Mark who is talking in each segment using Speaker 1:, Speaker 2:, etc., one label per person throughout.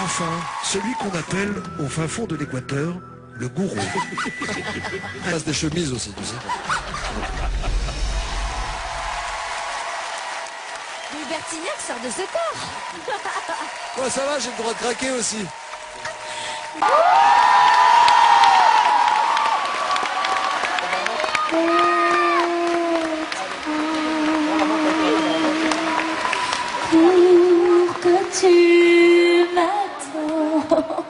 Speaker 1: Enfin, celui qu'on appelle au fin fond de l'Équateur, le gourou.
Speaker 2: Il passe des chemises aussi, tu sais.
Speaker 3: Mais Bertignac sort de ce corps.
Speaker 2: Ouais, ça va, j'ai le droit de craquer aussi.
Speaker 3: Pour que tu m'attends.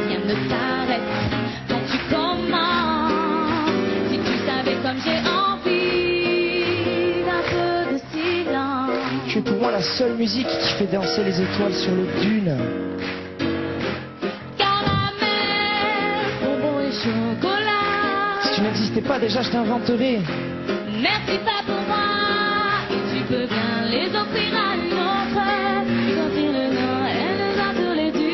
Speaker 4: Rien ne t'arrête quand tu commences. Si tu savais comme j'ai envie d'un peu de silence.
Speaker 5: Tu es pour moi la seule musique qui fait danser les étoiles sur les dunes.
Speaker 4: Caramel, bonbons et chocolat.
Speaker 5: Si tu n'existais pas déjà, je t'inventerais.
Speaker 4: Merci pas pour moi. Et tu peux bien les offrir à une autre. Sortir le Noël dans tous les dunes.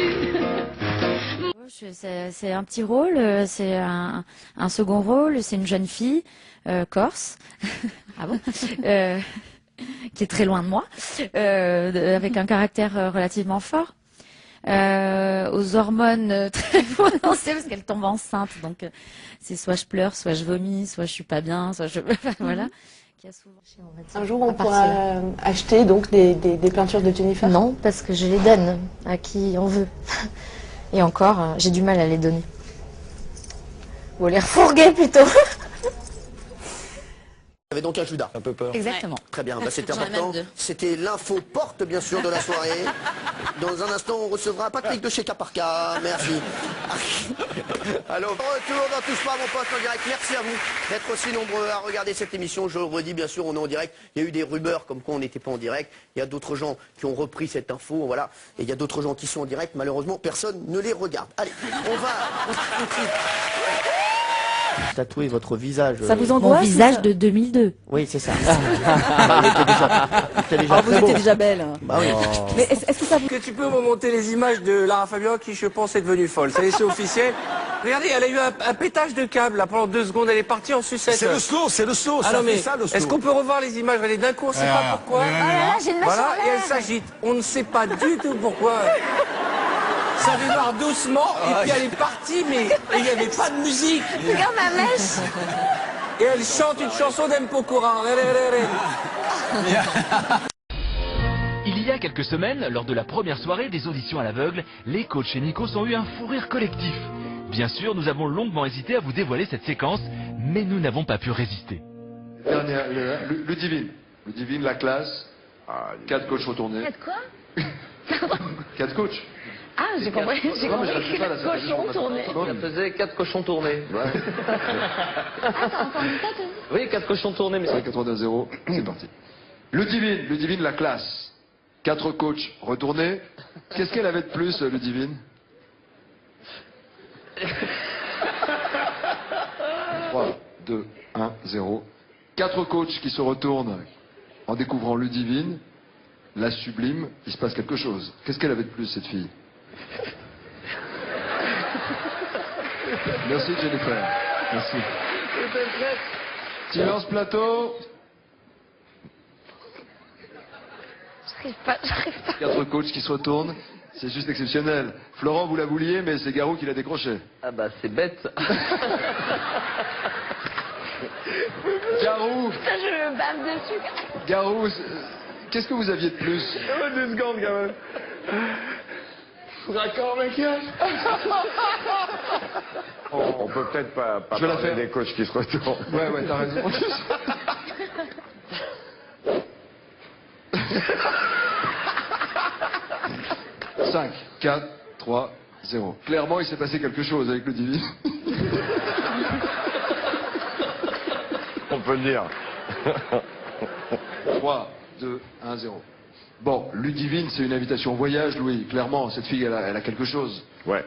Speaker 6: C'est un petit rôle, c'est un second rôle, c'est une jeune fille corse, ah bon qui est très loin de moi, avec un caractère relativement fort, aux hormones très prononcées parce qu'elle tombe enceinte, donc c'est soit je pleure, soit je vomis, soit je suis pas bien, soit je voilà.
Speaker 7: Un jour, on pourra acheter donc des peintures de Jennifer?
Speaker 6: Non, parce que je les donne à qui on veut. Et encore, j'ai du mal à les donner. Ou à les refourguer plutôt.
Speaker 8: Il y avait donc un Judas.
Speaker 2: Un peu peur.
Speaker 6: Exactement.
Speaker 8: Très bien, bah, c'était
Speaker 3: J'en ai
Speaker 8: important.
Speaker 3: même deux.
Speaker 8: C'était l'info porte, bien sûr, de la soirée. Dans un instant, on recevra Patrick de chez Caparca. Merci. Alors, retour dans Touche pas à mon poste en direct. Merci à vous d'être aussi nombreux à regarder cette émission. Je le redis, bien sûr, on est en direct. Il y a eu des rumeurs comme quoi on n'était pas en direct. Il y a d'autres gens qui ont repris cette info, voilà. Et il y a d'autres gens qui sont en direct. Malheureusement, personne ne les regarde. Allez, on va tout de suite tatouer votre visage.
Speaker 7: Ça vous
Speaker 6: Mon
Speaker 7: angoisse?
Speaker 6: visage de 2002.
Speaker 8: Oui, c'est ça. Ah,
Speaker 7: Vous étiez déjà belle.
Speaker 8: Bah oui.
Speaker 7: Mais est-ce que ça vous...
Speaker 9: Que tu peux remonter les images de Lara Fabian qui, je pense, est devenue folle. Ça y est, c'est officiel. Regardez, elle a eu un pétage de câble là pendant 2 secondes. Elle est partie en sucette.
Speaker 2: C'est le slow, c'est le slow.
Speaker 9: Ah
Speaker 2: ça
Speaker 9: non, mais
Speaker 2: fait ça, le slow.
Speaker 9: est-ce qu'on peut revoir les images? Elle est d'un coup, on ne sait pas pourquoi.
Speaker 3: J'ai une mèche
Speaker 9: Voilà,
Speaker 3: en
Speaker 9: et elle
Speaker 3: l'air.
Speaker 9: s'agite. On ne sait pas du tout pourquoi. Ça démarre doucement, et puis elle est partie, mais il n'y avait pas de musique.
Speaker 3: Regarde ma mèche.
Speaker 9: Et elle chante une chanson d'Empokora.
Speaker 10: Il y a quelques semaines, lors de la première soirée des auditions à l'aveugle, les coachs et Nikos ont eu un fou rire collectif. Bien sûr, nous avons longuement hésité à vous dévoiler cette séquence, mais nous n'avons pas pu résister.
Speaker 11: Ludivine. Ludivine, la classe. 4 coachs retournés.
Speaker 4: 4 quoi
Speaker 11: 4 coachs.
Speaker 4: Ah, j'ai compris. J'ai
Speaker 11: Non, mais je
Speaker 4: compris.
Speaker 11: répète pas, là,
Speaker 4: 4
Speaker 11: ça fait juste
Speaker 4: cochons
Speaker 11: pour
Speaker 4: tournés.
Speaker 11: mettre en
Speaker 9: Ça faisait 4 cochons tournés.
Speaker 11: Ouais.
Speaker 4: Ah, t'as entendu ça, toi?
Speaker 9: Oui, 4 cochons tournés, mais
Speaker 11: Ouais, 82-0, c'est parti. Ludivine, la classe. 4 coachs retournés. Qu'est-ce qu'elle avait de plus, Ludivine? 3, 2, 1, 0. 4 coachs qui se retournent en découvrant Ludivine, la sublime, il se passe quelque chose. Qu'est-ce qu'elle avait de plus, cette fille? Merci, Jennifer. Merci. Silence plateau.
Speaker 4: J'arrive pas.
Speaker 11: 4 coachs qui se retournent. C'est juste exceptionnel. Florent, vous la vouliez, mais c'est Garou qui l'a décroché.
Speaker 9: Ah bah c'est bête.
Speaker 11: Garou,
Speaker 3: Putain, je me bave dessus.
Speaker 11: Garou, qu'est-ce que vous aviez de plus?
Speaker 9: 2 secondes quand même. D'accord, mec.
Speaker 12: On peut peut-être pas
Speaker 11: Je vais la
Speaker 12: parler
Speaker 11: faire.
Speaker 12: des coachs qui se retournent.
Speaker 11: Ouais, t'as raison. 5, 4, 3, 0. Clairement, il s'est passé quelque chose avec le Divine.
Speaker 12: On peut le dire.
Speaker 11: 3, 2, 1, 0. Bon, Ludivine, c'est une invitation au voyage, Louis. Clairement, cette fille, elle a quelque chose.
Speaker 12: Ouais.